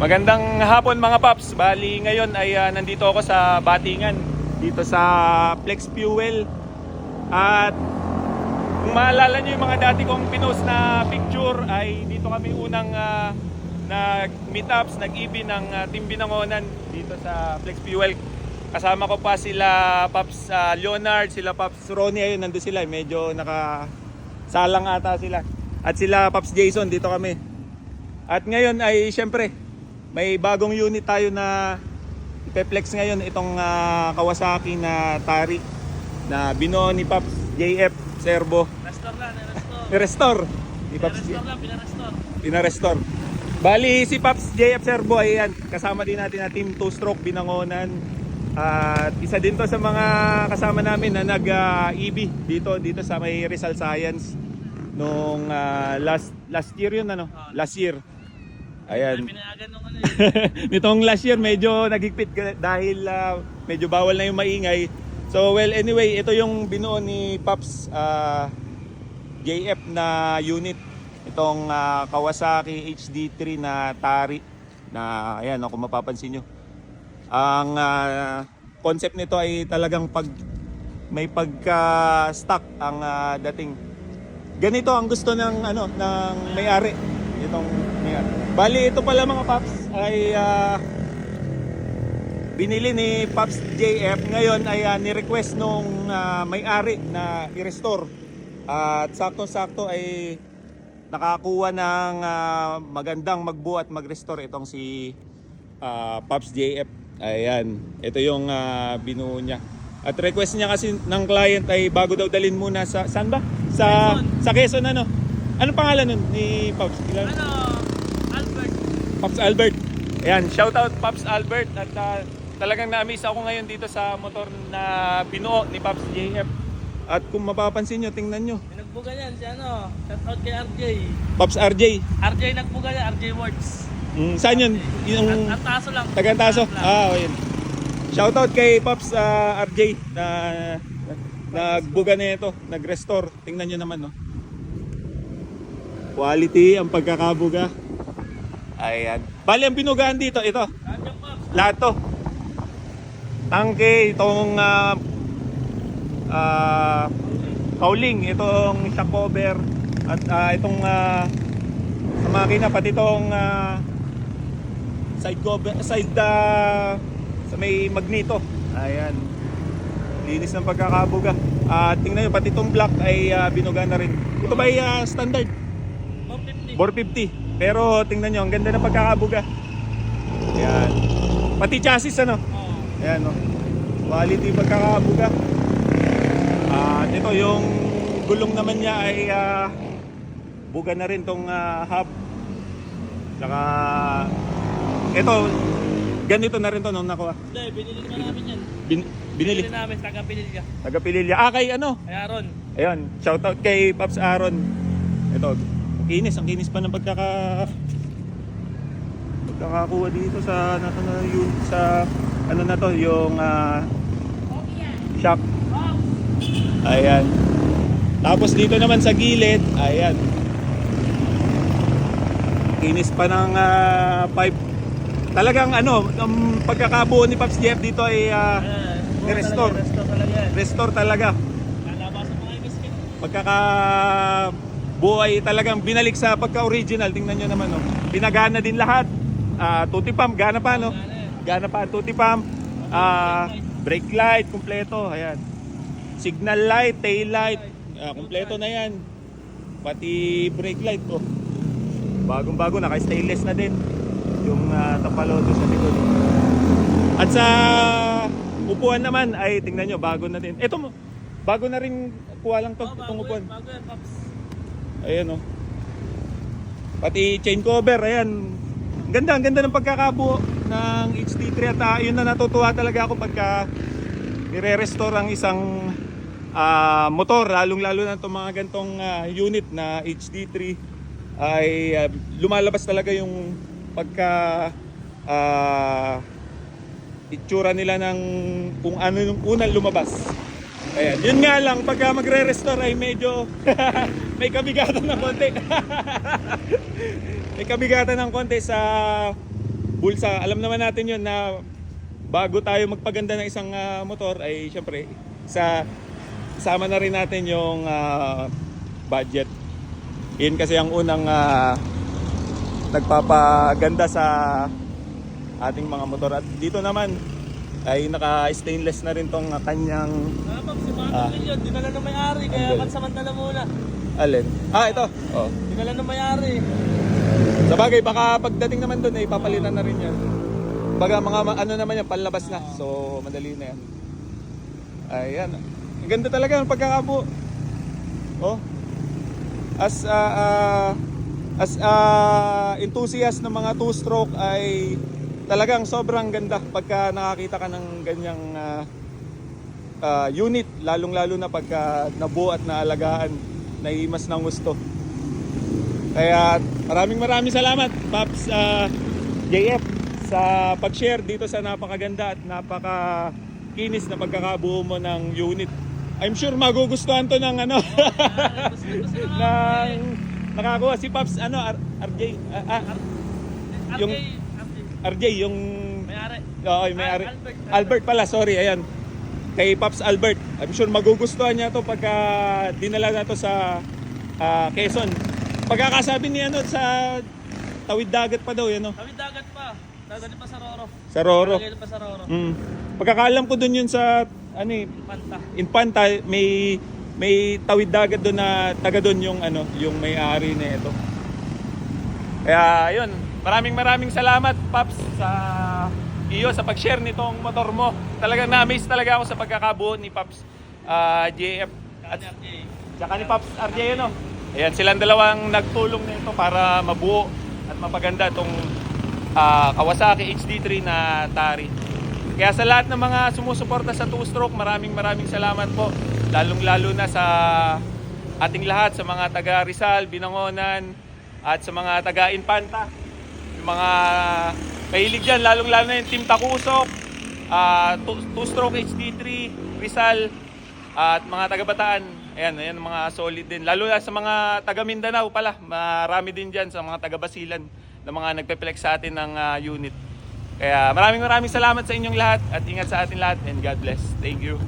Magandang hapon mga paps. Bali ngayon ay nandito ako sa Batingan, dito sa Flex Fuel. At kung maalala nyo yung mga dati kong pinost na picture, ay dito kami unang nag-meetups, nag-EB ng Team Binangonan dito sa Flex Fuel. Kasama ko pa sila Paps Leonard, sila Paps Ronnie, ayun nandun sila, medyo nakasalang ata sila. At sila Paps Jason, dito kami. At ngayon ay syempre may bagong unit tayo na ipe-flex ngayon, itong Kawasaki na Tari na binuo ni Paps JF Servo. Restore lang, Restore. Ni Paps Pina-restore. Bali si Paps JF Servo ay yan, kasama din natin na Team 2-stroke Binangonan. At isa din to sa mga kasama namin na nag-EB dito sa may Rizal Science nung last year yun last year. Ayan. Nitong last year medyo nagigpit dahil medyo bawal na yung maingay. So well, anyway, ito yung binuo ni Paps JF na unit. Itong Kawasaki HD3 na Tari na ayan, kung mapapansin nyo. Ang concept nito ay talagang may pagka-stock ang dating. Ganito ang gusto ng ng may-ari. Itong may-ari. Bali ito pala mga Paps ay binili ni Paps JF. Ngayon ay ni-request nung may-ari na i-restore. At sakto-sakto ay nakakuha ng magandang magbuo at mag-restore itong si Paps JF. Ayan, ito yung binuo niya. At request niya kasi ng client ay bago daw dalhin muna sa saan ba? Sa Quezon Ano pangalan nun ni Paps? Albert. Paps Albert. Ayan, shout out Paps Albert. At talagang na-amaze ako ngayon dito sa motor na binuo ni Paps JF. At kung mapapansin nyo, tingnan nyo. Nagbuga yan si shout out kay RJ. Paps RJ. RJ nagbuga yan, RJ Works. Saan yun? Yung Taso lang. Tagantaso. Yun. Shout out kay Paps RJ na nagbuga na ito, nag-restore. Tingnan nyo naman, no. Quality ang pagkakabuga. Ayan. Bali ang binugahan dito, ito. Lahat to. Tangke, itong cowling, itong shock cover, at itong sa makina, pati itong side cover, sa may magnito. Ayan. Linis ng pagkakabuga. Tingnan nyo, pati itong black ay binugahan na rin. Ito ba ay standard? 450. Pero tingnan nyo, ang ganda ng pagkakabuga. Ayan. Pati chassis Ayan quality pagkakabuga. At ito yung gulong naman niya ay buga na rin tong hub. Saka ito ganito na rin to nung nakuha. Hindi, binili naman namin yan. Binili namin, taga-Pililya. Taga-Pililya. Kay Kay Aaron. Ayun, shout out kay Paps Aaron. Ito, ang kinis pa ng pagkakakuha dito sa yung shock. Ayan. Tapos dito naman sa gilid, ayan. Kinis pa ng pipe. Talagang ang pagkakabuo ni Paps Jeff dito ay restore. Restore talaga. Pagkakabuo ay talagang binalik sa pagka-original. Tingnan nyo naman, pinagana din lahat. Tutti pump, gana pa, Gana pa, tutti pump. Brake light, kumpleto. Ayan. Signal light, tail light, kumpleto na yan. Pati brake light, bagong-bago, naka-stainless na din. Yung tapalodo sa likod. At sa upuan naman ay tingnan nyo, bago na din. Ito mo, bago na rin kuha lang to, itong upuan. Bago yan, Paps. Ayan pati chain cover, ayan. Ang ganda ng pagkakabuo ng HD3 at yun na natutuwa talaga ako pagka nire-restore ang isang motor, lalong-lalo na itong mga gantong unit na HD3 ay lumalabas talaga yung pagka itsura nila ng kung ano yung unang lumabas. Ayan, yun nga lang pagka magre-restore ay medyo may kabigatan ng konti. May kabigatan ng konti sa bulsa. Alam naman natin yun na bago tayo magpaganda ng isang motor ay syempre sama na rin natin yung budget. Yun kasi ang unang nagpapaganda sa ating mga motor. At dito naman ay naka-stainless na rin tong kanyang Pops, yung mga milyon, dinala ng may-ari, kaya Andun. pansamantala muna. alin. Ito. Oh. Dinala ng may-ari. Sa bagay, baka pagdating naman doon ay papalitan na rin yan. Baga mga ano naman yan, panlabas na. So, madali na yan. Ayan. Ang ganda talaga ng pagkakabuo. Oh. As enthusiast ng mga two-stroke ay talagang sobrang ganda pagka nakakita ka ng ganyang unit, lalong-lalo na pagka nabuo at naalagaan, naimas ng gusto. Kaya maraming salamat Pops JF sa pag-share dito sa napakaganda at napakakinis na pagkakabuo mo ng unit. I'm sure magugustuhan to ng ng nakakuha si Pops RJ yung RJ yung May-ari. oo, yung may-ari. Albert. Albert pala, sorry, ayan. Kay Pops Albert. I'm sure magugustuhan niya to pagka dinala na to sa Quezon. Pagkakasabi niya sa tawid dagat pa daw yan, no? Tawid dagat pa. Dadali pa sa Roro. Sa Roro. Dadali pa sa Roro. Pagkakaalam ko dun yun sa Panta. Infanta, may tawid dagat doon na taga doon yung may-ari na ito. Kaya yun, maraming salamat Pops sa iyo sa pag-share nitong motor mo. Talagang na-amaze talaga ako sa pagkakabuo ni Pops JF at saka ni Pops RJ Ayan, silang dalawang nagtulong nito para mabuo at mapaganda itong Kawasaki HD3 na Tari. Kaya sa lahat ng mga sumusuporta sa two-stroke, maraming salamat po. Lalong-lalo na sa ating lahat, sa mga taga Rizal, Binangonan, at sa mga taga Infanta. Yung mga mahilig dyan, lalong-lalo na yung Team Takusok, two-stroke HD3, Rizal, at mga taga Bataan. Ayan mga solid din. Lalo na sa mga taga Mindanao pala, marami din dyan sa mga taga Basilan na mga nagpe-flex sa atin ng unit. Kaya maraming salamat sa inyong lahat at ingat sa atin lahat and God bless. Thank you.